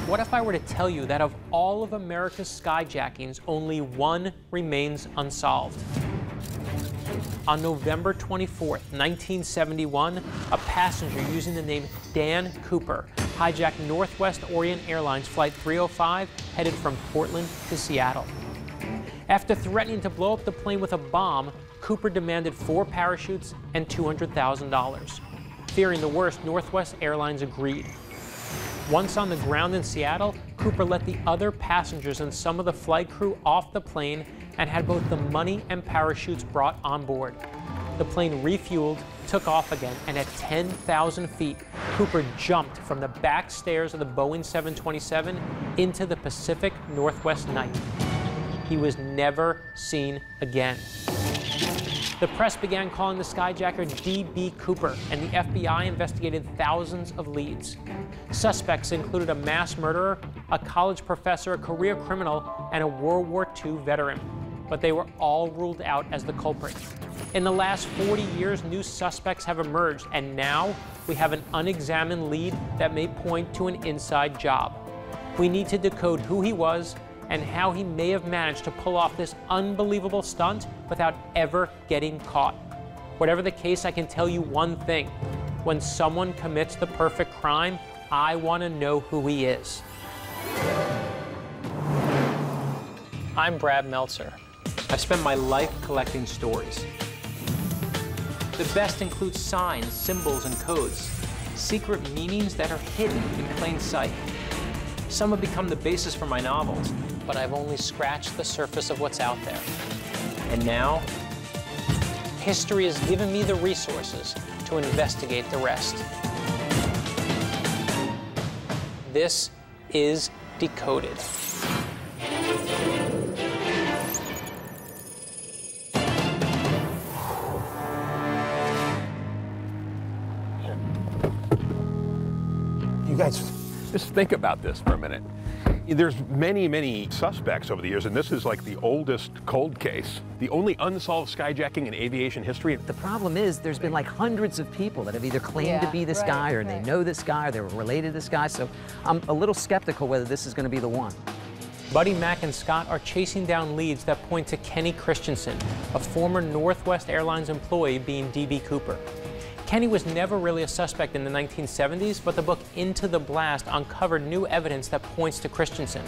What if I were to tell you that of all of America's skyjackings, only one remains unsolved? On November 24th, 1971, a passenger using the name Dan Cooper hijacked Northwest Orient Airlines Flight 305 headed from Portland to Seattle. After threatening to blow up the plane with a bomb, Cooper demanded 4 parachutes and $200,000. Fearing the worst, Northwest Airlines agreed. Once on the ground in Seattle, Cooper let the other passengers and some of the flight crew off the plane and had both the money and parachutes brought on board. The plane refueled, took off again, and at 10,000 feet, Cooper jumped from the back stairs of the Boeing 727 into the Pacific Northwest night. He was never seen again. The press began calling the skyjacker D.B. Cooper, and the FBI investigated thousands of leads. Suspects included a mass murderer, a college professor, a career criminal, and a World War II veteran. But they were all ruled out as the culprit. In the last 40 years, new suspects have emerged, and now we have an unexamined lead that may point to an inside job. We need to decode who he was and how he may have managed to pull off this unbelievable stunt without ever getting caught. Whatever the case, I can tell you one thing. When someone commits the perfect crime, I want to know who he is. I'm Brad Meltzer. I've spent my life collecting stories. The best include signs, symbols, and codes, secret meanings that are hidden in plain sight. Some have become the basis for my novels, but I've only scratched the surface of what's out there. And now, history has given me the resources to investigate the rest. This is Decoded. You guys, just think about this for a minute. There's many, many suspects over the years, and this is like the oldest cold case, the only unsolved skyjacking in aviation history. The problem is there's been like hundreds of people that have either claimed to be this guy, or they know this guy, or they were related to this guy, so I'm a little skeptical whether this is going to be the one. Buddy Mack and Scott are chasing down leads that point to Kenny Christiansen, a former Northwest Airlines employee, being D.B. Cooper. Kenny was never really a suspect in the 1970s, but the book Into the Blast uncovered new evidence that points to Christiansen.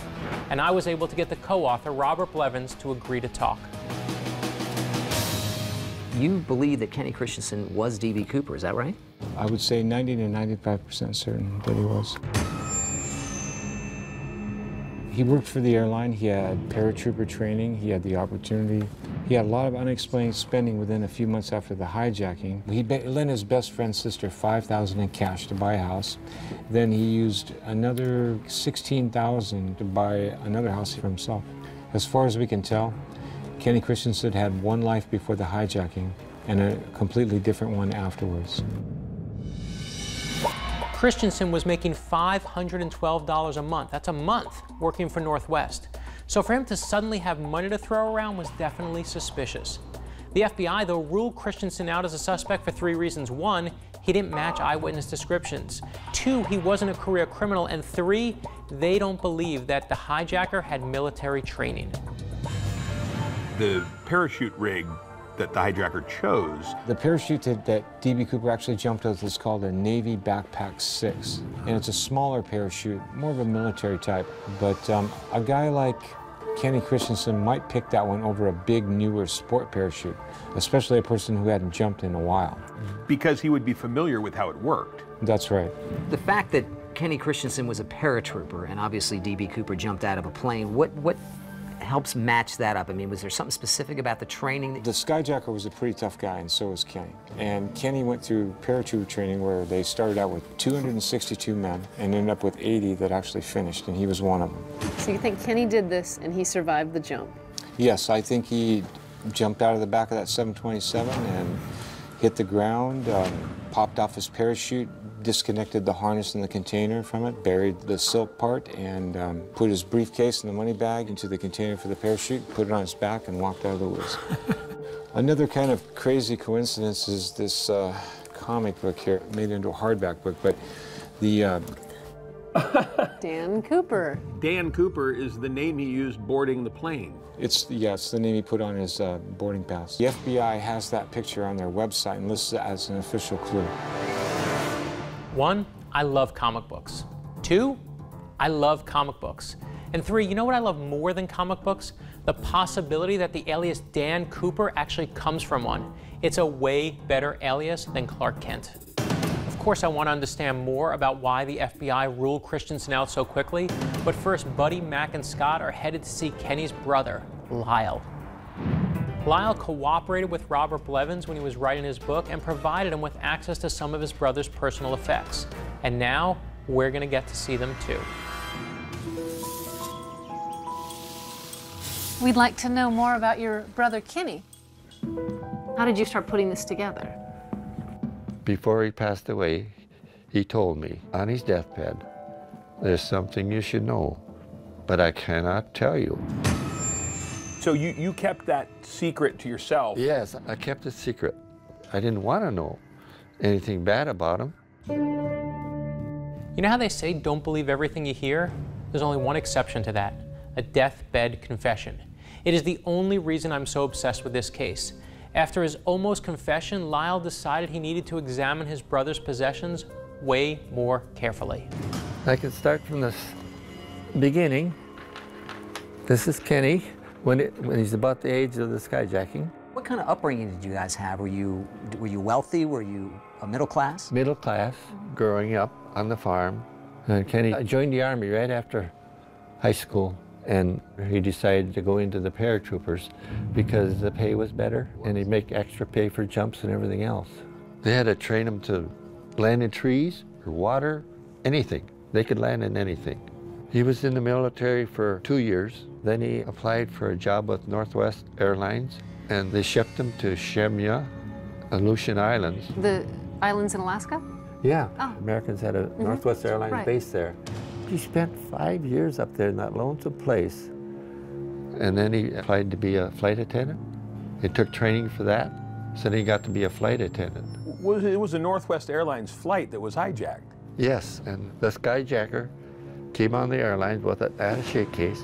And I was able to get the co-author, Robert Blevins, to agree to talk. You believe that Kenny Christiansen was D.B. Cooper, is that right? I would say 90 to 95% certain that he was. He worked for the airline, he had paratrooper training, he had the opportunity. He had a lot of unexplained spending within a few months after the hijacking. He lent his best friend's sister $5,000 in cash to buy a house. Then he used another $16,000 to buy another house for himself. As far as we can tell, Kenny Christiansen had one life before the hijacking and a completely different one afterwards. Christiansen was making $512 a month. That's a month working for Northwest. So for him to suddenly have money to throw around was definitely suspicious. The FBI, though, ruled Christiansen out as a suspect for 3 reasons. 1, he didn't match eyewitness descriptions. 2, he wasn't a career criminal. And 3, they don't believe that the hijacker had military training. The parachute rig that the hijacker chose. The parachute that D.B. Cooper actually jumped with is called a Navy Backpack 6. And it's a smaller parachute, more of a military type. But a guy like Kenny Christiansen might pick that one over a big, newer sport parachute, especially a person who hadn't jumped in a while. Because he would be familiar with how it worked. That's right. The fact that Kenny Christiansen was a paratrooper and obviously D.B. Cooper jumped out of a plane, what helps match that up? I mean, was there something specific about the training? The skyjacker was a pretty tough guy, and so was Kenny. And Kenny went through paratrooper training where they started out with 262 men and ended up with 80 that actually finished, and he was one of them. So you think Kenny did this and he survived the jump? Yes, I think he jumped out of the back of that 727 and hit the ground, popped off his parachute, disconnected the harness and the container from it, buried the silk part, and put his briefcase and the money bag into the container for the parachute, put it on his back, and walked out of the woods. Another kind of crazy coincidence is this comic book here, made into a hardback book, but the Dan Cooper. Dan Cooper is the name he used boarding the plane. It's the name he put on his boarding pass. The FBI has that picture on their website and lists it as an official clue. 1, I love comic books. 2, I love comic books. And 3, you know what I love more than comic books? The possibility that the alias Dan Cooper actually comes from one. It's a way better alias than Clark Kent. Of course, I want to understand more about why the FBI ruled Christiansen out so quickly, but first, Buddy, Mac, and Scott are headed to see Kenny's brother, Lyle. Lyle cooperated with Robert Blevins when he was writing his book and provided him with access to some of his brother's personal effects. And now, we're going to get to see them too. We'd like to know more about your brother Kenny. How did you start putting this together? Before he passed away, he told me on his deathbed, there's something you should know, but I cannot tell you. So you kept that secret to yourself? Yes, I kept it secret. I didn't want to know anything bad about him. You know how they say don't believe everything you hear? There's only one exception to that, a deathbed confession. It is the only reason I'm so obsessed with this case. After his almost confession, Lyle decided he needed to examine his brother's possessions way more carefully. I can start from the beginning. This is Kenny when he's about the age of the skyjacking. What kind of upbringing did you guys have? Were you wealthy? Were you a middle class? Middle class, growing up on the farm. And Kenny joined the Army right after high school, and he decided to go into the paratroopers because the pay was better and he'd make extra pay for jumps and everything else. They had to train him to land in trees or water, anything. They could land in anything. He was in the military for 2 years. Then he applied for a job with Northwest Airlines, and they shipped him to Shemya, Aleutian Islands. The islands in Alaska? Yeah, Oh. Americans had a Northwest Airlines Right. base there. He spent 5 years up there in that lonesome place. And then he applied to be a flight attendant. He took training for that, so then he got to be a flight attendant. It was a Northwest Airlines flight that was hijacked. Yes, and the skyjacker came on the airlines with an attaché case.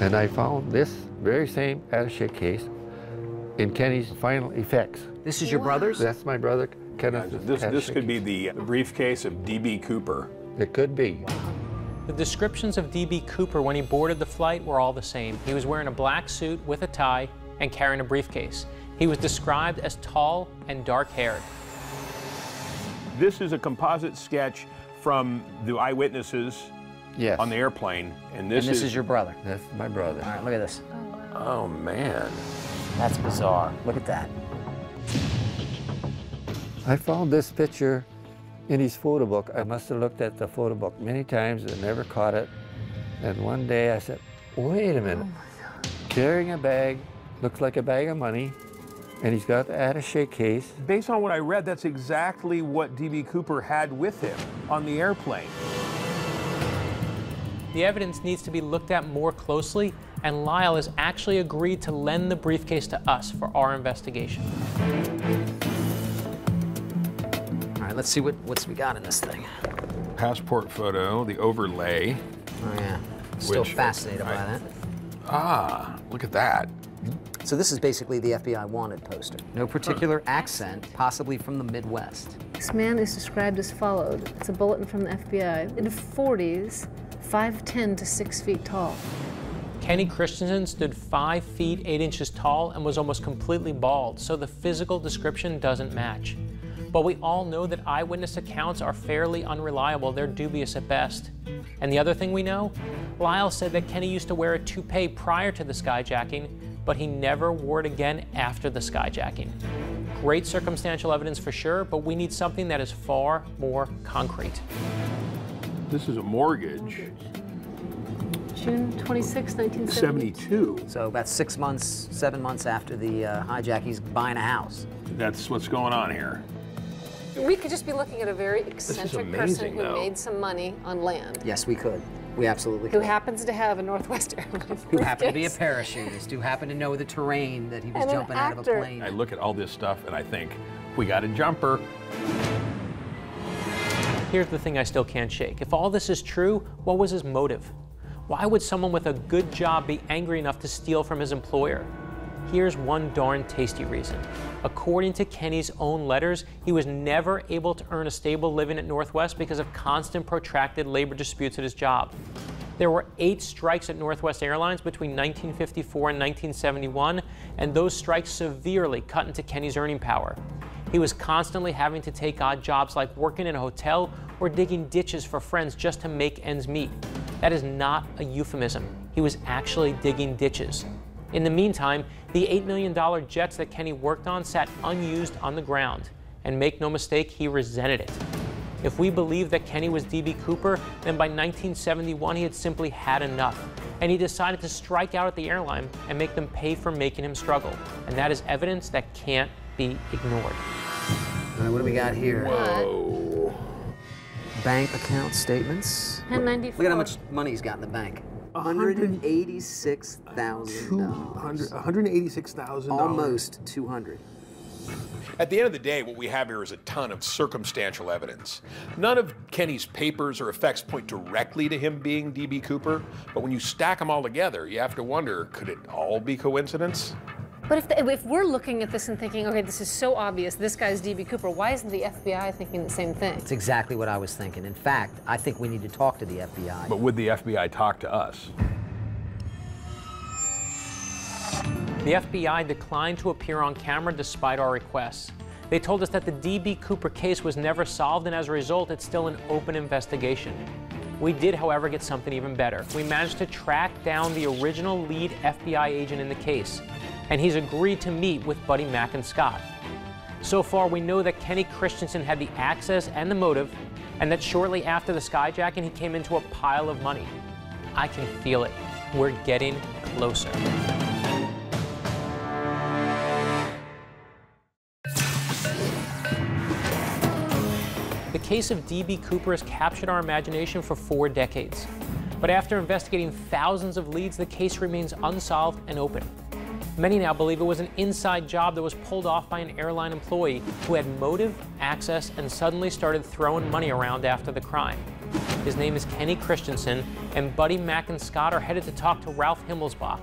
And I found this very same attaché case in Kenny's final effects. This is your brother's? That's my brother, Kenneth's This attaché could be case. the briefcase of D.B. Cooper. It could be. The descriptions of D.B. Cooper when he boarded the flight were all the same. He was wearing a black suit with a tie and carrying a briefcase. He was described as tall and dark-haired. This is a composite sketch from the eyewitnesses Yes. on the airplane, and this, And this is your brother. That's my brother. All right, look at this. Oh man. That's bizarre. Look at that. I found this picture in his photo book. I must have looked at the photo book many times and never caught it. And one day I said, wait a minute. Carrying a bag, looks like a bag of money, and he's got the attaché case. Based on what I read, that's exactly what D.B. Cooper had with him on the airplane. The evidence needs to be looked at more closely, and Lyle has actually agreed to lend the briefcase to us for our investigation. All right, let's see what's we got in this thing. Passport photo, the overlay. Oh yeah, still Which fascinated by that. Ah, look at that. So this is basically the FBI wanted poster. No particular accent, possibly from the Midwest. This man is described as followed. It's a bulletin from the FBI. In the 40s, 5'10" to 6 feet tall. Kenny Christiansen stood 5 feet 8 inches tall and was almost completely bald, so the physical description doesn't match. But we all know that eyewitness accounts are fairly unreliable. They're dubious at best. And the other thing we know, Lyle said that Kenny used to wear a toupee prior to the skyjacking, but he never wore it again after the skyjacking. Great circumstantial evidence for sure, but we need something that is far more concrete. This is a mortgage. June 26, 1972. 72. So about 6 months, 7 months after the hijack, he's buying a house. That's what's going on here. We could just be looking at a very eccentric person amazing, who though. made some money on land. Yes, we could. We absolutely Who could. happens to have a Northwest Airlines Who happened to be a briefcase. parachutist, who happened to know the terrain that he was And an jumping out of a actor. plane. I look at all this stuff and I think, we got a jumper. Here's the thing I still can't shake. If all this is true, what was his motive? Why would someone with a good job be angry enough to steal from his employer? Here's one darn tasty reason. According to Kenny's own letters, he was never able to earn a stable living at Northwest because of constant protracted labor disputes at his job. There were 8 strikes at Northwest Airlines between 1954 and 1971, and those strikes severely cut into Kenny's earning power. He was constantly having to take odd jobs like working in a hotel or digging ditches for friends just to make ends meet. That is not a euphemism. He was actually digging ditches. In the meantime, the $8 million jets that Kenny worked on sat unused on the ground. And make no mistake, he resented it. If we believe that Kenny was D.B. Cooper, then by 1971 he had simply had enough. And he decided to strike out at the airline and make them pay for making him struggle. And that is evidence that can't be ignored. All right, what do we got here? Whoa. Bank account statements. 1094. Look at how much money he's got in the bank. $186,000. $186,000. Almost 200. At the end of the day, what we have here is a ton of circumstantial evidence. None of Kenny's papers or effects point directly to him being D.B. Cooper, but when you stack them all together, you have to wonder, could it all be coincidence? But if we're looking at this and thinking, okay, this is so obvious, this guy's D.B. Cooper, why isn't the FBI thinking the same thing? That's exactly what I was thinking. In fact, I think we need to talk to the FBI. But would the FBI talk to us? The FBI declined to appear on camera despite our requests. They told us that the D.B. Cooper case was never solved, and as a result, it's still an open investigation. We did, however, get something even better. We managed to track down the original lead FBI agent in the case, and he's agreed to meet with Buddy, Mac, and Scott. So far, we know that Kenny Christiansen had the access and the motive, and that shortly after the skyjacking, he came into a pile of money. I can feel it. We're getting closer. The case of D.B. Cooper has captured our imagination for 4 decades. But after investigating thousands of leads, the case remains unsolved and open. Many now believe it was an inside job that was pulled off by an airline employee who had motive, access, and suddenly started throwing money around after the crime. His name is Kenny Christiansen, and Buddy, Mac, and Scott are headed to talk to Ralph Himmelsbach,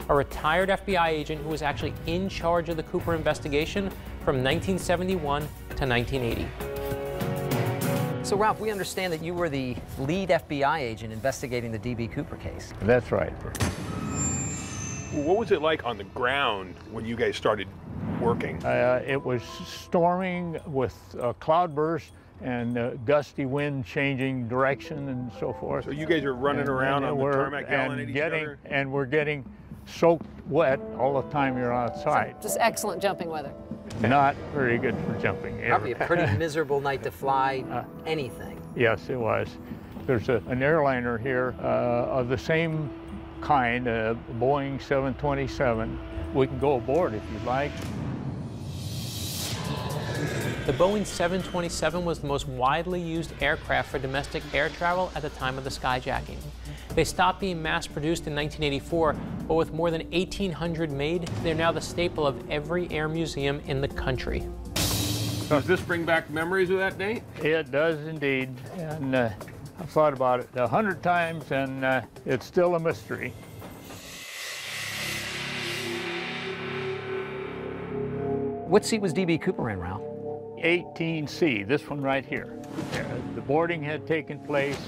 a retired FBI agent who was actually in charge of the Cooper investigation from 1971 to 1980. So, Ralph, we understand that you were the lead FBI agent investigating the D.B. Cooper case. That's right. What was it like on the ground when you guys started working? It was storming with cloudburst and gusty wind changing direction and so forth. So you guys are running around on the tarmac yelling at each other? And we're getting soaked wet all the time you're outside. Just excellent jumping weather. Not very good for jumping. Probably a pretty miserable night to fly anything. Yes, it was. There's an airliner here of the same kind, a Boeing 727. We can go aboard if you'd like. The Boeing 727 was the most widely used aircraft for domestic air travel at the time of the skyjacking. They stopped being mass-produced in 1984, but with more than 1,800 made, they're now the staple of every air museum in the country. Does this bring back memories of that date? It does indeed, and I've thought about it 100 times, and it's still a mystery. What seat was D.B. Cooper in, Ralph? 18C, this one right here. The boarding had taken place,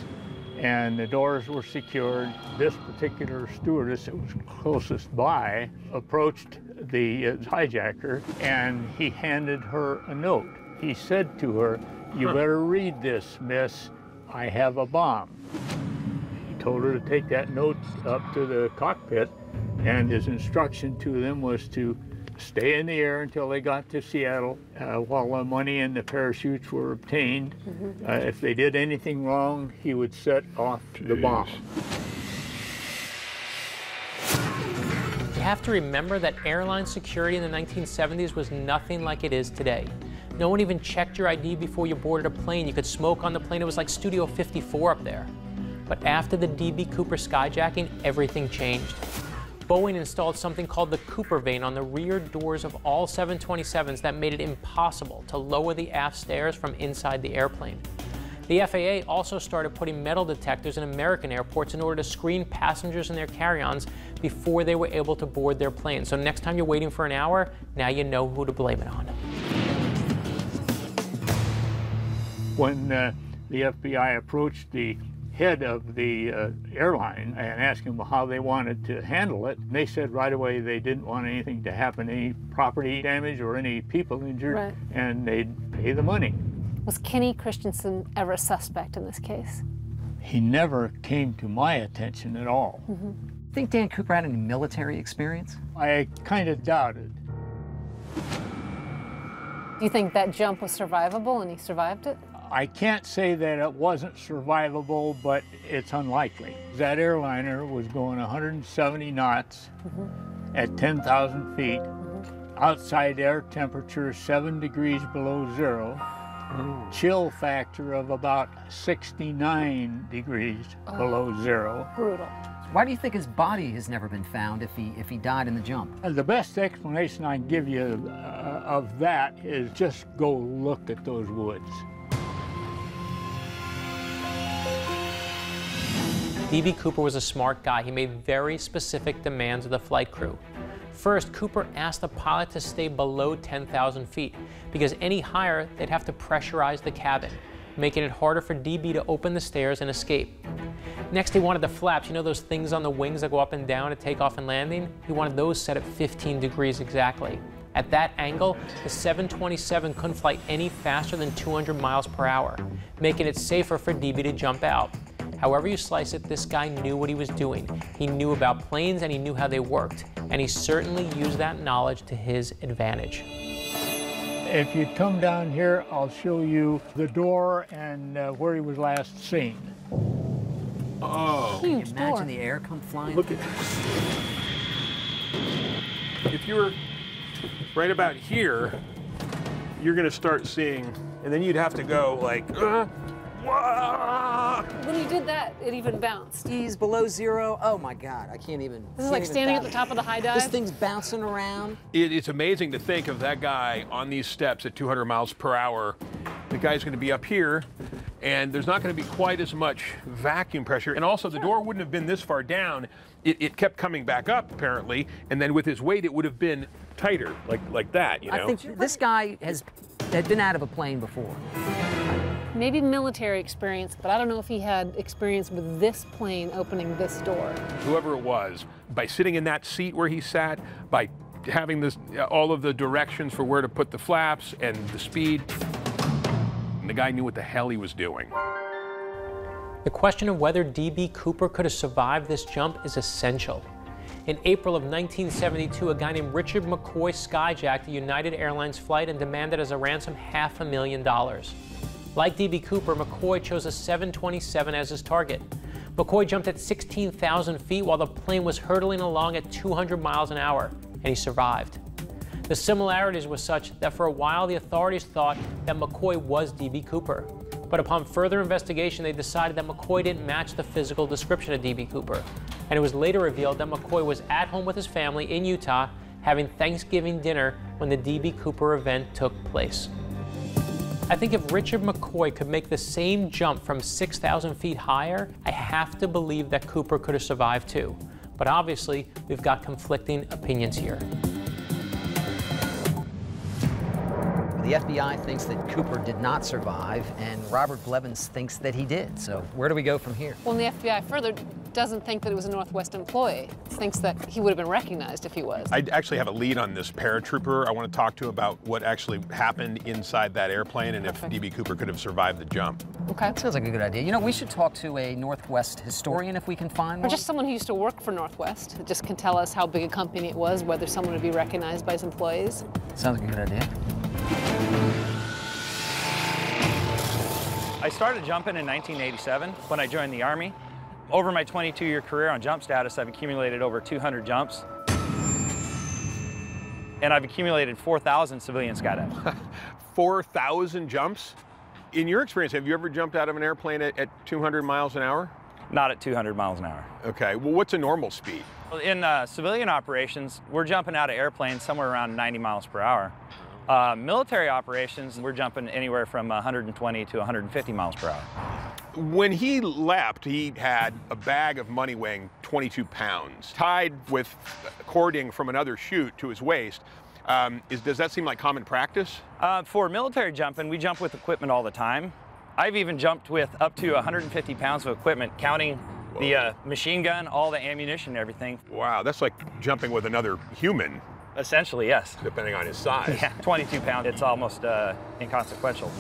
and the doors were secured. This particular stewardess that was closest by approached the hijacker, and he handed her a note. He said to her, "You better read this, miss. I have a bomb." He told her to take that note up to the cockpit, and his instruction to them was to stay in the air until they got to Seattle while the money and the parachutes were obtained. If they did anything wrong, he would set off the bomb. You have to remember that airline security in the 1970s was nothing like it is today. No one even checked your ID before you boarded a plane. You could smoke on the plane. It was like Studio 54 up there. But after the D.B. Cooper skyjacking, everything changed. Boeing installed something called the Cooper vane on the rear doors of all 727s that made it impossible to lower the aft stairs from inside the airplane. The FAA also started putting metal detectors in American airports in order to screen passengers and their carry-ons before they were able to board their plane. So next time you're waiting for an hour, now you know who to blame it on. When the FBI approached the head of the airline and asked him how they wanted to handle it, they said right away they didn't want anything to happen, any property damage or any people injured, right, and they'd pay the money. Was Kenny Christiansen ever a suspect in this case? He never came to my attention at all. Think Dan Cooper had any military experience? I kind of doubted. Do you think that jump was survivable and he survived it? I can't say that it wasn't survivable, but it's unlikely. That airliner was going 170 knots at 10,000 feet. Outside air temperature 7 degrees below zero. Chill factor of about 69 degrees below zero. Brutal. Why do you think his body has never been found if he died in the jump? And the best explanation I can give you of that is just go look at those woods. D.B. Cooper was a smart guy. He made very specific demands of the flight crew. First, Cooper asked the pilot to stay below 10,000 feet because any higher, they'd have to pressurize the cabin, making it harder for DB to open the stairs and escape. Next, he wanted the flaps, you know those things on the wings that go up and down at takeoff and landing? He wanted those set at 15 degrees exactly. At that angle, the 727 couldn't fly any faster than 200 miles per hour, making it safer for DB to jump out. However you slice it, this guy knew what he was doing. He knew about planes and he knew how they worked, and he certainly used that knowledge to his advantage. If you come down here, I'll show you the door and where he was last seen. Oh, can you imagine the air come flying? Look at if you were right about here, you're going to start seeing, and then you'd have to go like, When you did that, it even bounced. He's below zero. Oh my God, I can't even. This is like standing at the top of the high dive. This thing's bouncing around. It's amazing to think of that guy on these steps at 200 miles per hour. The guy's going to be up here, and there's not going to be quite as much vacuum pressure. And also, the door wouldn't have been this far down. It kept coming back up, apparently, and then with his weight, it would have been tighter, like that, you know? I think this guy had been out of a plane before. Maybe military experience, but I don't know if he had experience with this plane opening this door. Whoever it was, by sitting in that seat where he sat, by having all of the directions for where to put the flaps and the speed, the guy knew what the hell he was doing. The question of whether D.B. Cooper could have survived this jump is essential. In April of 1972, a guy named Richard McCoy skyjacked a United Airlines flight and demanded as a ransom $500,000. Like D.B. Cooper, McCoy chose a 727 as his target. McCoy jumped at 16,000 feet while the plane was hurtling along at 200 miles an hour, and he survived. The similarities were such that for a while the authorities thought that McCoy was D.B. Cooper. But upon further investigation, they decided that McCoy didn't match the physical description of D.B. Cooper. And it was later revealed that McCoy was at home with his family in Utah having Thanksgiving dinner when the D.B. Cooper event took place. I think if Richard McCoy could make the same jump from 6,000 feet higher, I have to believe that Cooper could have survived too. But obviously, we've got conflicting opinions here. The FBI thinks that Cooper did not survive, and Robert Blevins thinks that he did. So where do we go from here? Well, the FBI further doesn't think that it was a Northwest employee. It thinks that he would have been recognized if he was. I actually have a lead on this paratrooper. I want to talk to about what actually happened inside that airplane and if D.B. Cooper could have survived the jump. Okay, sounds like a good idea. You know, we should talk to a Northwest historian if we can find one. Or just someone who used to work for Northwest. It just can tell us how big a company it was, whether someone would be recognized by his employees. Sounds like a good idea. I started jumping in 1987 when I joined the Army. Over my 22-year career on jump status, I've accumulated over 200 jumps. And I've accumulated 4,000 civilian skydives. 4,000 jumps? In your experience, have you ever jumped out of an airplane at 200 miles an hour? Not at 200 miles an hour. Okay, well, what's a normal speed? In civilian operations, we're jumping out of airplanes somewhere around 90 miles per hour. Military operations, we're jumping anywhere from 120 to 150 miles per hour. When he leapt, he had a bag of money weighing 22 pounds, tied with cording from another chute to his waist. Does that seem like common practice? For military jumping, we jump with equipment all the time. I've even jumped with up to 150 pounds of equipment, counting the machine gun, all the ammunition, and everything. Wow, that's like jumping with another human. Essentially, yes. Depending on his size. Yeah, 22 pounds, it's almost inconsequential.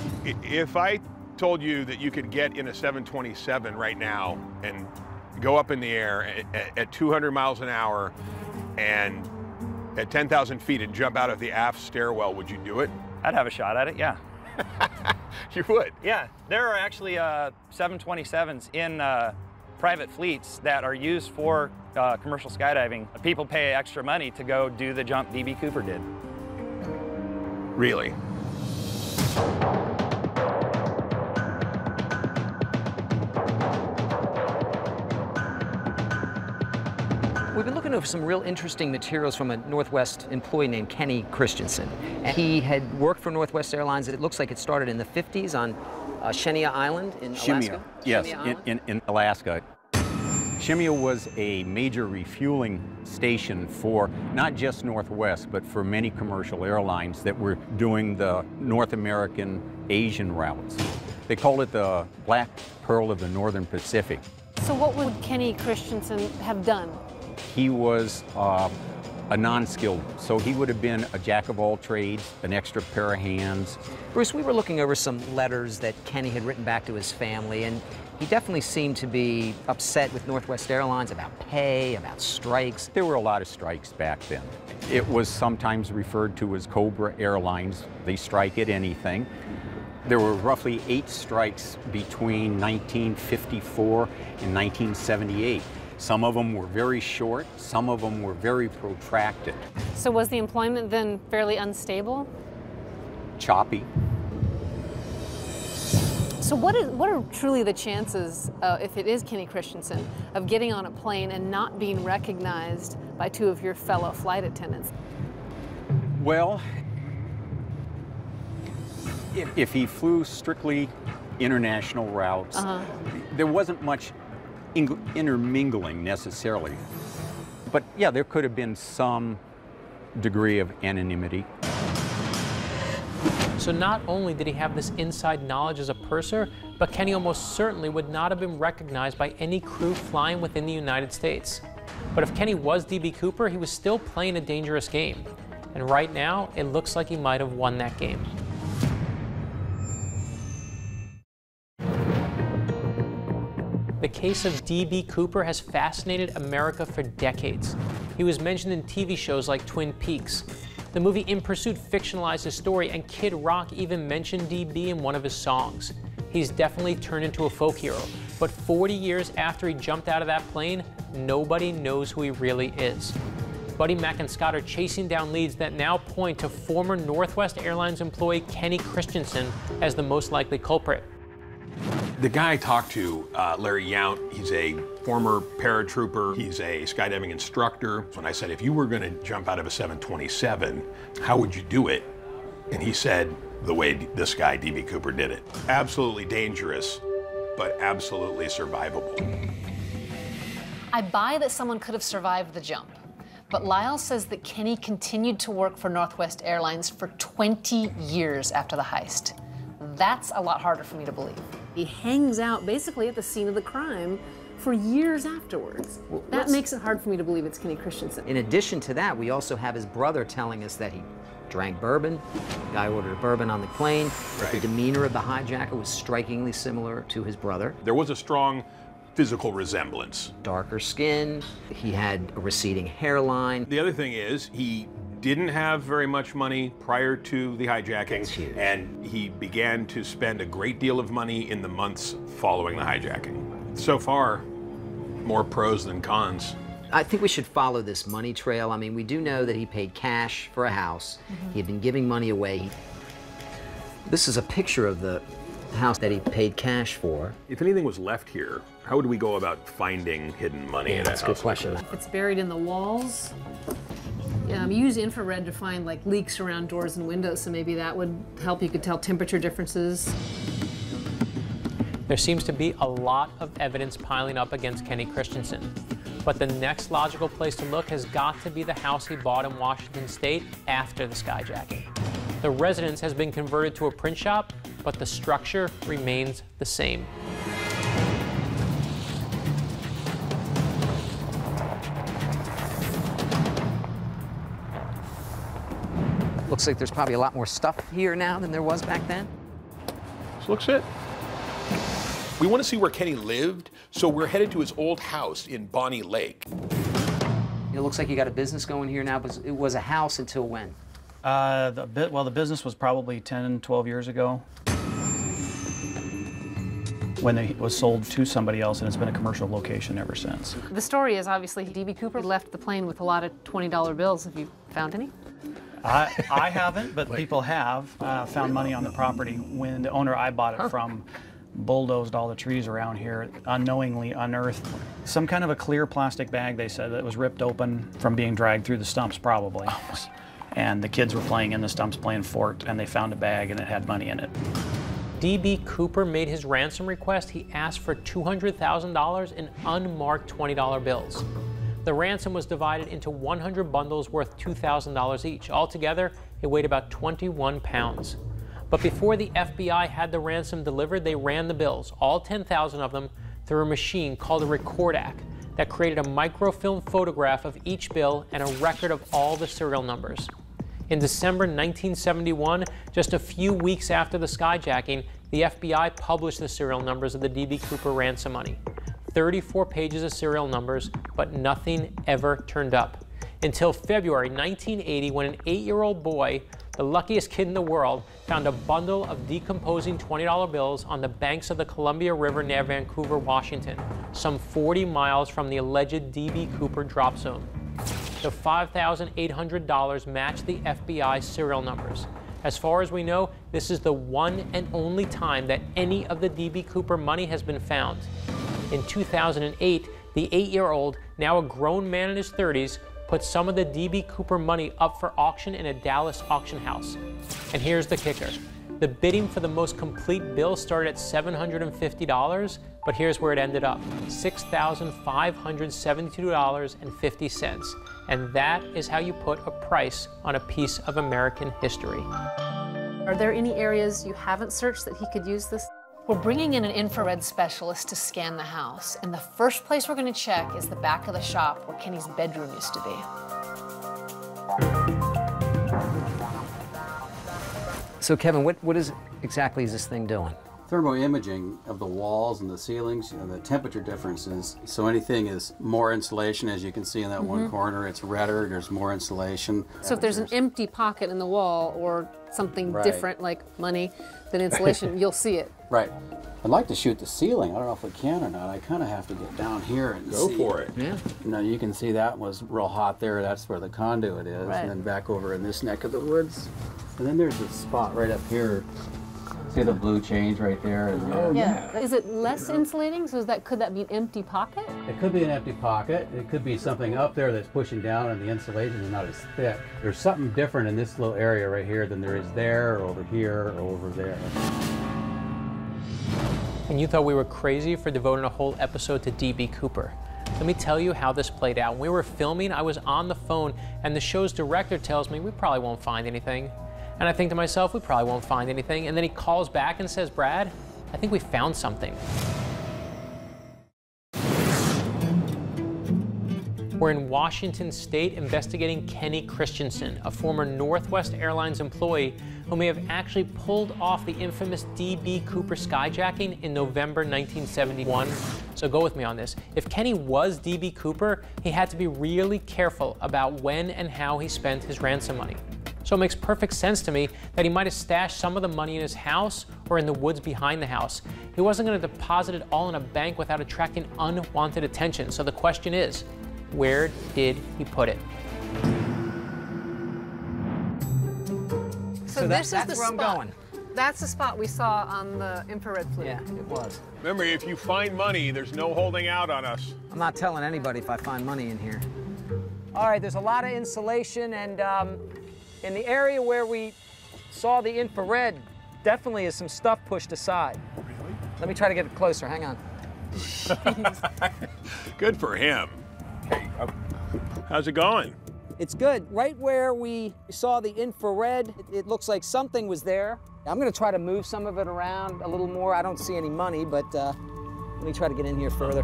If I told you that you could get in a 727 right now and go up in the air at 200 miles an hour and at 10,000 feet and jump out of the aft stairwell, would you do it? I'd have a shot at it, yeah. You would? Yeah, there are actually 727s in private fleets that are used for commercial skydiving. People pay extra money to go do the jump D.B. Cooper did. Really? We've been looking over some real interesting materials from a Northwest employee named Kenny Christiansen. And he had worked for Northwest Airlines, and it looks like it started in the 50s on Shemya Island in Alaska. Yes, Shemya in Alaska. Shemya was a major refueling station for not just Northwest, but for many commercial airlines that were doing the North American Asian routes. They called it the Black Pearl of the Northern Pacific. So what would Kenny Christiansen have done? He was a non-skilled, so he would have been a jack of all trades, an extra pair of hands. Bruce, we were looking over some letters that Kenny had written back to his family, and he definitely seemed to be upset with Northwest Airlines about pay, about strikes. There were a lot of strikes back then. It was sometimes referred to as Cobra Airlines. They strike at anything. There were roughly 8 strikes between 1954 and 1978. Some of them were very short, some of them were very protracted. So was the employment then fairly unstable? Choppy. So what are truly the chances, if it is Kenny Christiansen, of getting on a plane and not being recognized by 2 of your fellow flight attendants? Well, if he flew strictly international routes, there wasn't much intermingling necessarily. But yeah, there could have been some degree of anonymity. So not only did he have this inside knowledge as a purser, but Kenny almost certainly would not have been recognized by any crew flying within the United States. But if Kenny was D.B. Cooper, he was still playing a dangerous game. And right now, it looks like he might have won that game. The case of D.B. Cooper has fascinated America for decades. He was mentioned in TV shows like Twin Peaks. The movie In Pursuit fictionalized his story, and Kid Rock even mentioned D.B. in one of his songs. He's definitely turned into a folk hero, but 40 years after he jumped out of that plane, nobody knows who he really is. Buddy Mack and Scott are chasing down leads that now point to former Northwest Airlines employee Kenny Christiansen as the most likely culprit. The guy I talked to, Larry Yount, he's a former paratrooper. He's a skydiving instructor. When I said, if you were going to jump out of a 727, how would you do it? And he said, the way this guy, D.B. Cooper, did it. Absolutely dangerous, but absolutely survivable. I buy that someone could have survived the jump, but Lyle says that Kenny continued to work for Northwest Airlines for 20 years after the heist. That's a lot harder for me to believe. He hangs out basically at the scene of the crime for years afterwards. Well, that makes it hard for me to believe it's Kenny Christiansen. In addition to that, we also have his brother telling us that he drank bourbon. The guy ordered bourbon on the plane. Right. The demeanor of the hijacker was strikingly similar to his brother. There was a strong physical resemblance. Darker skin, he had a receding hairline. The other thing is, he didn't have very much money prior to the hijacking, and he began to spend a great deal of money in the months following the hijacking. So far, more pros than cons. I think we should follow this money trail. I mean, we do know that he paid cash for a house. He had been giving money away. This is a picture of the house that he paid cash for. If anything was left here, how would we go about finding hidden money in a house? That's a good question. It's buried in the walls. You use infrared to find like leaks around doors and windows, so maybe that would help. You could tell temperature differences. There seems to be a lot of evidence piling up against Kenny Christiansen. But the next logical place to look has got to be the house he bought in Washington State after the skyjacking. The residence has been converted to a print shop, but the structure remains the same. Looks like there's probably a lot more stuff here now than there was back then. This looks it. We want to see where Kenny lived, so we're headed to his old house in Bonnie Lake. It looks like you got a business going here now, but it was a house until when? The business was probably 10, 12 years ago when it was sold to somebody else, and it's been a commercial location ever since. The story is obviously D.B. Cooper left the plane with a lot of $20 bills. Have you found any? I haven't, but people have found money on the property. When the owner I bought it from bulldozed all the trees around here, unknowingly unearthed some kind of a clear plastic bag, they said, that was ripped open from being dragged through the stumps, probably. And the kids were playing in the stumps, playing fort, and they found a bag and it had money in it. D.B. Cooper made his ransom request. He asked for $200,000 in unmarked $20 bills. The ransom was divided into 100 bundles worth $2,000 each. Altogether, it weighed about 21 pounds. But before the FBI had the ransom delivered, they ran the bills, all 10,000 of them, through a machine called a recordac that created a microfilm photograph of each bill and a record of all the serial numbers. In December 1971, just a few weeks after the skyjacking, the FBI published the serial numbers of the D.B. Cooper ransom money. 34 pages of serial numbers, but nothing ever turned up. Until February 1980, when an 8-year-old boy, the luckiest kid in the world, found a bundle of decomposing $20 bills on the banks of the Columbia River near Vancouver, Washington, some 40 miles from the alleged D.B. Cooper drop zone. The $5,800 matched the FBI serial numbers. As far as we know, this is the one and only time that any of the D.B. Cooper money has been found. In 2008, the 8-year-old, now a grown man in his 30s, put some of the D.B. Cooper money up for auction in a Dallas auction house. And here's the kicker. The bidding for the most complete bill started at $750, but here's where it ended up, $6,572.50. And that is how you put a price on a piece of American history. Are there any areas you haven't searched that he could use this? We're bringing in an infrared specialist to scan the house, and the first place we're going to check is the back of the shop where Kenny's bedroom used to be. So Kevin, what exactly is this thing doing? Thermal imaging of the walls and the ceilings, the temperature differences. So anything is more insulation, as you can see in that one corner, it's redder, there's more insulation. So if there's an empty pocket in the wall or something different like money than insulation, you'll see it. Right. I'd like to shoot the ceiling. I don't know if we can or not. I kind of have to get down here and Go see. for it. Yeah. You can see that was real hot there. That's where the conduit is. Right. And then back over in this neck of the woods. And then there's a spot right up here. See the blue change right there? And Yeah. Is it less insulating? So could that be an empty pocket? It could be an empty pocket. It could be something up there that's pushing down and the insulation is not as thick. There's something different in this little area right here than there is there or over here or over there. And you thought we were crazy for devoting a whole episode to D.B. Cooper. Let me tell you how this played out. When we were filming, I was on the phone, and the show's director tells me we probably won't find anything. And I think to myself, we probably won't find anything. And then he calls back and says, Brad, I think we found something. We're in Washington State investigating Kenny Christiansen, a former Northwest Airlines employee who may have actually pulled off the infamous D.B. Cooper skyjacking in November 1971. So go with me on this. If Kenny was D.B. Cooper, he had to be really careful about when and how he spent his ransom money. So it makes perfect sense to me that he might have stashed some of the money in his house or in the woods behind the house. He wasn't going to deposit it all in a bank without attracting unwanted attention. So the question is, where did he put it? So this is the where I'm spot. going. That's the spot we saw on the infrared fluke. Yeah, it was. Remember, if you find money, there's no holding out on us. I'm not telling anybody if I find money in here. All right, there's a lot of insulation, and in the area where we saw the infrared, definitely is some stuff pushed aside. Really? Let me try to get it closer. Hang on. Good for him. Hey, how's it going? It's good. Right where we saw the infrared, it looks like something was there. I'm going to try to move some of it around a little more. I don't see any money, but let me try to get in here further.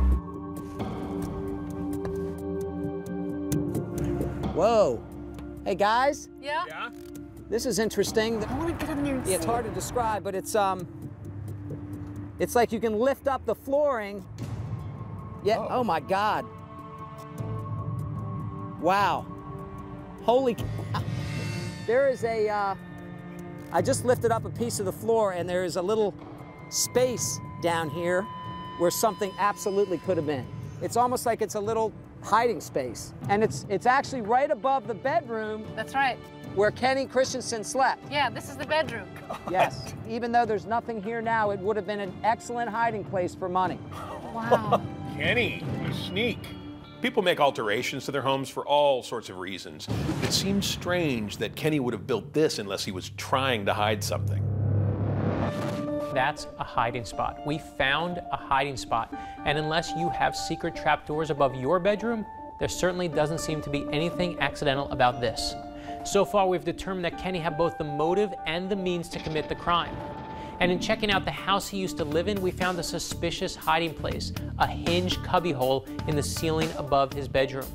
Whoa. Hey, guys. Yeah? Yeah? This is interesting. I want to get in there and see. Yeah, it's hard to describe, but it's like you can lift up the flooring. Yeah, oh my God. Wow. Holy cow. There is a, I just lifted up a piece of the floor, and there is a little space down here where something absolutely could have been. It's almost like it's a little hiding space. And it's actually right above the bedroom. That's right. Where Kenny Christiansen slept. Yeah, this is the bedroom. Yes. Even though there's nothing here now, it would have been an excellent hiding place for money. Wow. Kenny, you sneak. People make alterations to their homes for all sorts of reasons. It seems strange that Kenny would have built this unless he was trying to hide something. That's a hiding spot. We found a hiding spot. And unless you have secret trapdoors above your bedroom, there certainly doesn't seem to be anything accidental about this. So far, we've determined that Kenny had both the motive and the means to commit the crime. And in checking out the house he used to live in, we found a suspicious hiding place, a hinged cubbyhole in the ceiling above his bedroom.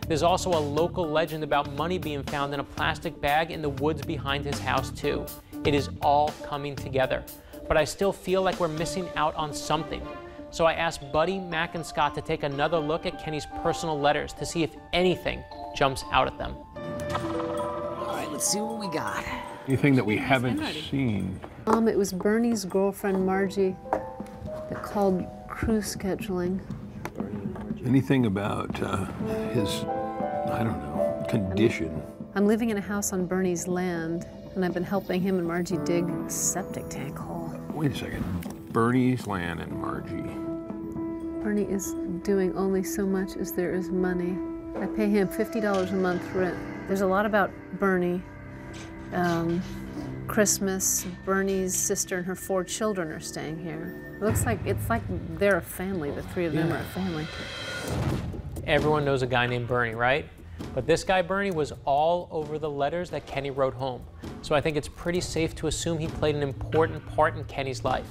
There's also a local legend about money being found in a plastic bag in the woods behind his house, too. It is all coming together. But I still feel like we're missing out on something. So I asked Buddy, Mac, and Scott to take another look at Kenny's personal letters to see if anything jumps out at them. All right, let's see what we got. Anything that we haven't seen? It was Bernie's girlfriend, Margie, that called crew scheduling. Anything about his, I don't know, condition? I'm living in a house on Bernie's land, and I've been helping him and Margie dig a septic tank hole. Wait a second. Bernie's land and Margie. Bernie is doing only so much as there is money. I pay him $50 a month rent. There's a lot about Bernie. Christmas, Bernie's sister and her 4 children are staying here. It looks like, it's like they're a family. The 3 of them are a family. Everyone knows a guy named Bernie, right? But this guy, Bernie, was all over the letters that Kenny wrote home. So I think it's pretty safe to assume he played an important part in Kenny's life.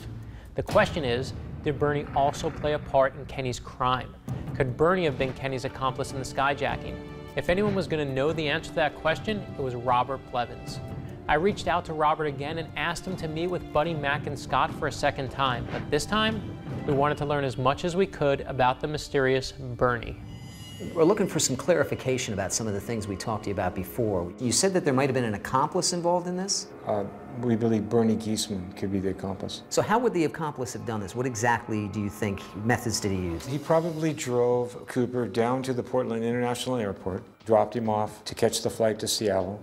The question is, did Bernie also play a part in Kenny's crime? Could Bernie have been Kenny's accomplice in the skyjacking? If anyone was going to know the answer to that question, it was Robert Blevins. I reached out to Robert again and asked him to meet with Buddy, Mac, and Scott for a second time. But this time, we wanted to learn as much as we could about the mysterious Bernie. We're looking for some clarification about some of the things we talked to you about before. You said that there might have been an accomplice involved in this? We believe Bernie Giesman could be the accomplice. So how would the accomplice have done this? What exactly do you think methods did he use? He probably drove Cooper down to the Portland International Airport, dropped him off to catch the flight to Seattle,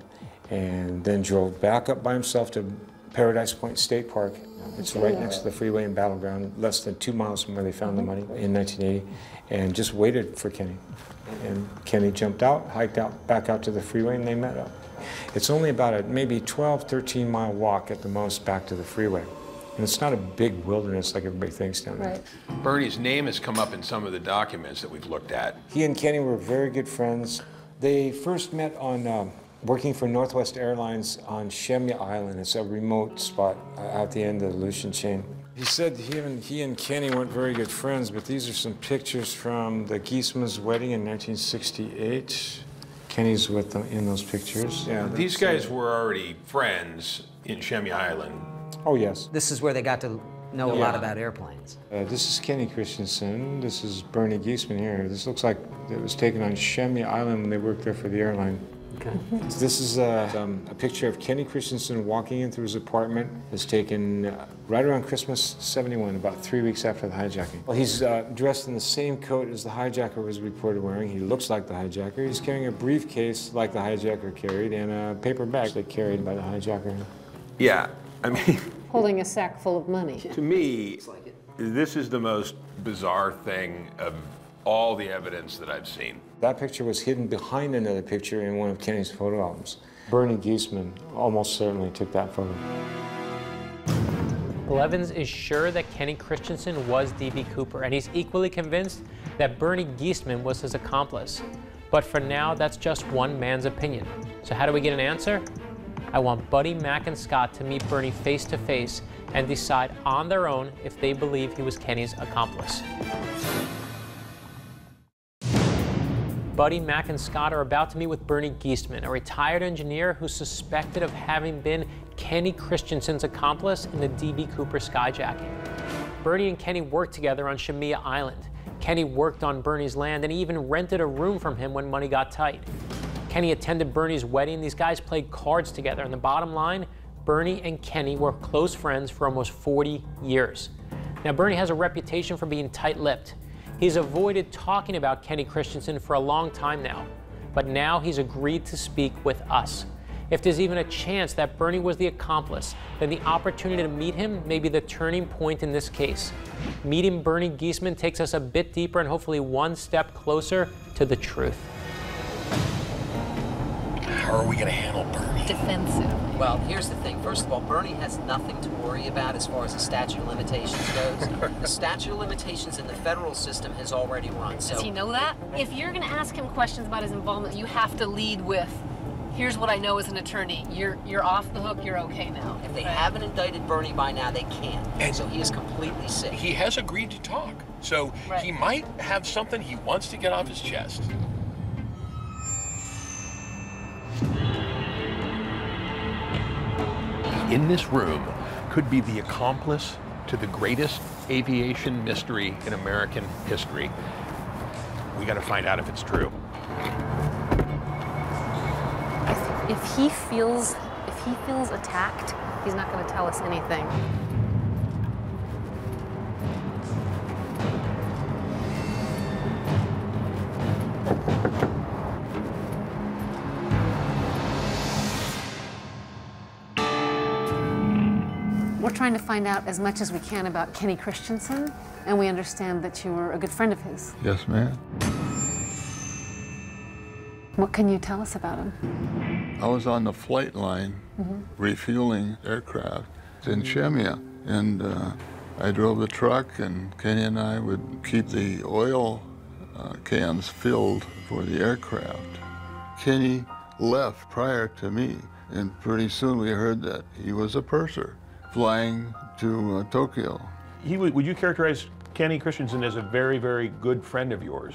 and then drove back up by himself to Paradise Point State Park. It's right next to the freeway in Battleground, less than 2 miles from where they found the money in 1980, and just waited for Kenny. And Kenny jumped out, hiked out, back out to the freeway, and they met up. It's only about a maybe 12, 13-mile walk at the most back to the freeway. And it's not a big wilderness like everybody thinks down there. Right. Bernie's name has come up in some of the documents that we've looked at. He and Kenny were very good friends. They first met on working for Northwest Airlines on Shemya Island. It's a remote spot out the end of the Aleutian chain. He said he and Kenny weren't very good friends, but these are some pictures from the Giesman's wedding in 1968. Kenny's with them in those pictures. Yeah, These guys were already friends in Shemya Island. Oh, yes. This is where they got to know a lot about airplanes. This is Kenny Christiansen. This is Bernie Giesman here. This looks like it was taken on Shemya Island when they worked there for the airline. Okay. This is a picture of Kenny Christiansen walking in through his apartment. It was taken right around Christmas '71, about 3 weeks after the hijacking. Well, he's dressed in the same coat as the hijacker was reported wearing. He looks like the hijacker. He's carrying a briefcase like the hijacker carried and a paper bag that carried by the hijacker. Yeah, I mean, Holding a sack full of money. to me, this is the most bizarre thing of all the evidence that I've seen. That picture was hidden behind another picture in one of Kenny's photo albums. Bernie Giesman almost certainly took that photo. Blevins is sure that Kenny Christiansen was D.B. Cooper, and he's equally convinced that Bernie Giesman was his accomplice. But for now, that's just one man's opinion. So how do we get an answer? I want Buddy, Mac, and Scott to meet Bernie face to face and decide on their own if they believe he was Kenny's accomplice. Buddy, Mac, and Scott are about to meet with Bernie Giesman, a retired engineer who's suspected of having been Kenny Christiansen's accomplice in the D.B. Cooper skyjacking. Bernie and Kenny worked together on Shemia Island. Kenny worked on Bernie's land, and he even rented a room from him when money got tight. Kenny attended Bernie's wedding. These guys played cards together, and the bottom line, Bernie and Kenny were close friends for almost 40 years. Now, Bernie has a reputation for being tight-lipped. He's avoided talking about Kenny Christiansen for a long time now, but now he's agreed to speak with us. If there's even a chance that Bernie was the accomplice, then the opportunity to meet him may be the turning point in this case. Meeting Bernie Giesman takes us a bit deeper and hopefully one step closer to the truth. How are we going to handle Bernie? Defensive. Well, here's the thing. First of all, Bernie has nothing to worry about as far as the statute of limitations goes. The statute of limitations in the federal system has already run. So does he know that? If you're going to ask him questions about his involvement, you have to lead with, here's what I know as an attorney. You're off the hook. You're okay now. If they haven't indicted Bernie by now, they can't. And so he is completely sick. He has agreed to talk, so he might have something he wants to get off his chest. In this room could be the accomplice to the greatest aviation mystery in American history. We got to find out if it's true. If he feels attacked, he's not going to tell us anything. We're trying to find out as much as we can about Kenny Christiansen, and we understand that you were a good friend of his. Yes, ma'am. What can you tell us about him? I was on the flight line refueling aircraft in Shemia, and I drove the truck, and Kenny and I would keep the oil cans filled for the aircraft. Kenny left prior to me, and pretty soon we heard that he was a purser flying to Tokyo. Would you characterize Kenny Christiansen as a very, very good friend of yours?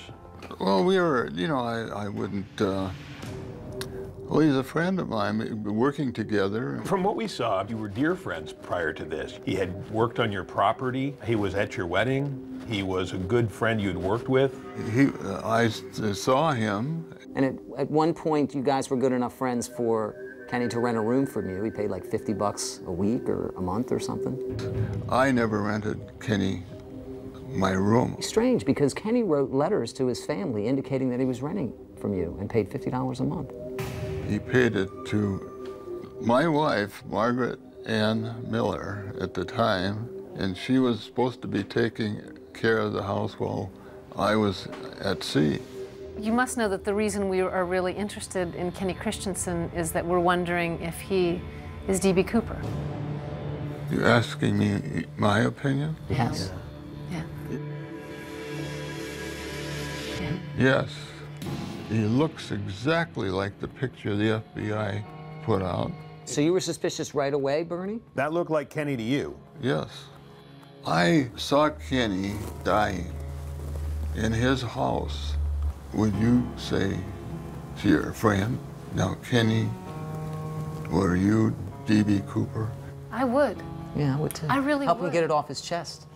Well, we were, you know, I wouldn't, well, he's a friend of mine, working together. From what we saw, you were dear friends prior to this. He had worked on your property. He was at your wedding. He was a good friend you had worked with. I saw him. And at one point, you guys were good enough friends for Kenny to rent a room from you. He paid like $50 a week or a month or something. I never rented Kenny my room. Strange, because Kenny wrote letters to his family indicating that he was renting from you and paid $50 a month. He paid it to my wife, Margaret Ann Miller, at the time, and she was supposed to be taking care of the house while I was at sea. You must know that the reason we are really interested in Kenny Christiansen is that we're wondering if he is D.B. Cooper. You're asking me my opinion? Yes. Yeah. Yes. He looks exactly like the picture the FBI put out. So you were suspicious right away, Bernie? That looked like Kenny to you? Yes. I saw Kenny dying in his house. Would you say to your friend, now Kenny, were you D.B. Cooper? I would. Yeah, I would too. I really Help would. him get it off his chest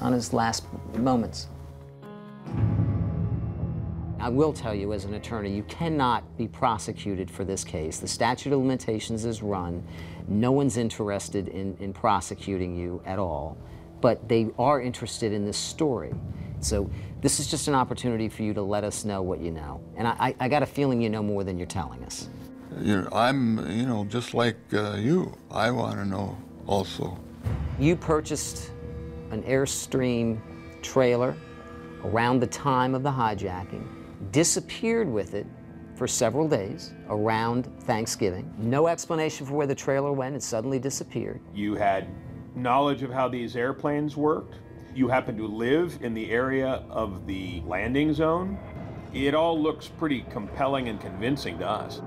on his last moments. I will tell you as an attorney, you cannot be prosecuted for this case. The statute of limitations is run. No one's interested in prosecuting you at all, but they are interested in this story. So this is just an opportunity for you to let us know what you know. And I got a feeling you know more than you're telling us. I'm, just like you. I want to know also. You purchased an Airstream trailer around the time of the hijacking, disappeared with it for several days around Thanksgiving. No explanation for where the trailer went. It suddenly disappeared. You had knowledge of how these airplanes worked. You happen to live in the area of the landing zone. It all looks pretty compelling and convincing to us.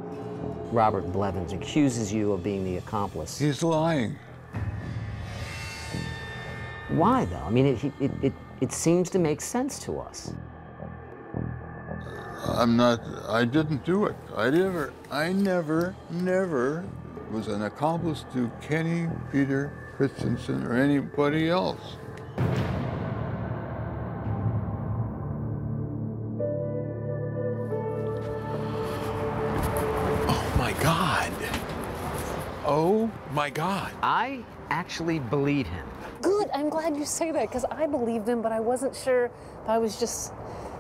Robert Blevins accuses you of being the accomplice. He's lying. Why, though? I mean, it seems to make sense to us. I didn't do it. I never was an accomplice to Kenny, Peter, Christiansen, or anybody else. Oh my God. Oh my God. I actually believe him. Good, I'm glad you say that, because I believed him, but I wasn't sure if I was just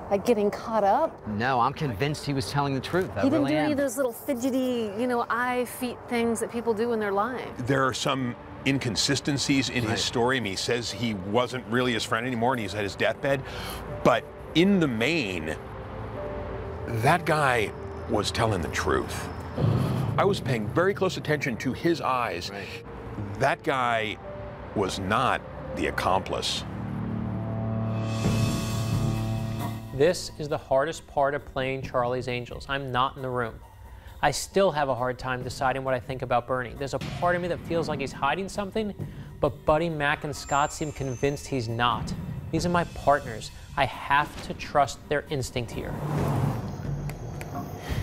like getting caught up. No, I'm convinced he was telling the truth. He didn't do any of those little fidgety, eye, feet things that people do when they're lying. There are some inconsistencies in his story. I mean, he says he wasn't really his friend anymore and he's at his deathbed. But in the main, that guy was telling the truth. I was paying very close attention to his eyes. Right. That guy was not the accomplice. This is the hardest part of playing Charlie's Angels. I'm not in the room. I still have a hard time deciding what I think about Bernie. There's a part of me that feels like he's hiding something, but Buddy, Mac, and Scott seem convinced he's not. These are my partners. I have to trust their instinct here.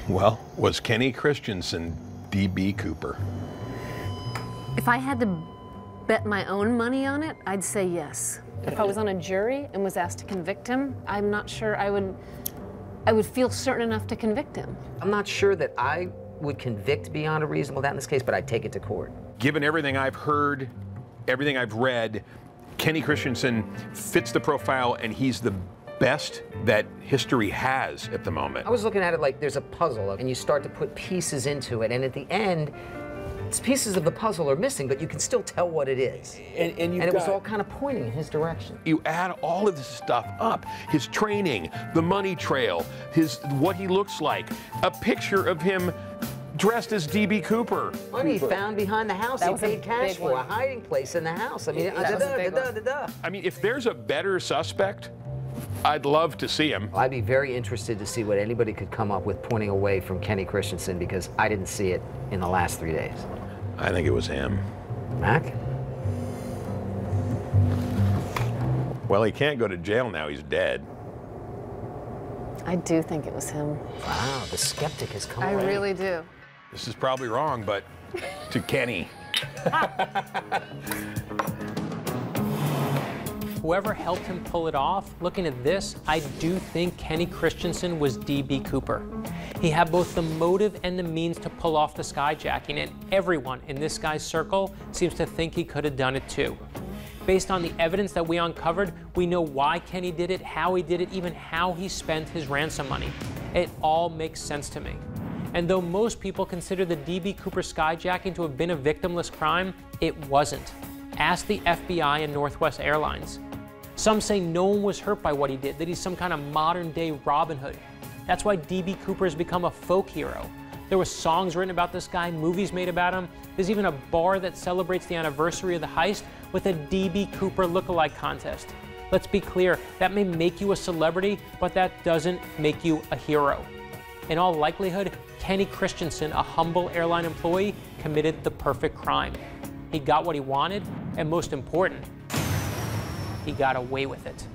Well, was Kenny Christiansen D.B. Cooper? If I had to bet my own money on it, I'd say yes. If I was on a jury and was asked to convict him, I'm not sure I would feel certain enough to convict him. I'm not sure that I would convict beyond a reasonable doubt in this case, but I'd take it to court. Given everything I've heard, everything I've read, Kenny Christiansen fits the profile and he's the best that history has at the moment. I was looking at it like there's a puzzle and you start to put pieces into it, and at the end, pieces of the puzzle are missing, but you can still tell what it is. And it was all kind of pointing in his direction. You add all of this stuff up, his training, the money trail, what he looks like, a picture of him dressed as D.B. Cooper. Money found behind the house he paid cash for, a hiding place in the house. I mean, I mean, if there's a better suspect, I'd love to see him. I'd be very interested to see what anybody could come up with pointing away from Kenny Christiansen, because I didn't see it in the last 3 days. I think it was him. Mac? Well, he can't go to jail now, he's dead. I do think it was him. Wow, the skeptic has come I around. really do. This is probably wrong, but to Kenny. Whoever helped him pull it off, looking at this, I do think Kenny Christiansen was D.B. Cooper. He had both the motive and the means to pull off the skyjacking, and everyone in this guy's circle seems to think he could have done it too. Based on the evidence that we uncovered, we know why Kenny did it, how he did it, even how he spent his ransom money. It all makes sense to me. And though most people consider the D.B. Cooper skyjacking to have been a victimless crime, it wasn't. Ask the FBI and Northwest Airlines. Some say no one was hurt by what he did, that he's some kind of modern-day Robin Hood. That's why D.B. Cooper has become a folk hero. There were songs written about this guy, movies made about him. There's even a bar that celebrates the anniversary of the heist with a D.B. Cooper lookalike contest. Let's be clear, that may make you a celebrity, but that doesn't make you a hero. In all likelihood, Kenny Christiansen, a humble airline employee, committed the perfect crime. He got what he wanted, and most important, he got away with it.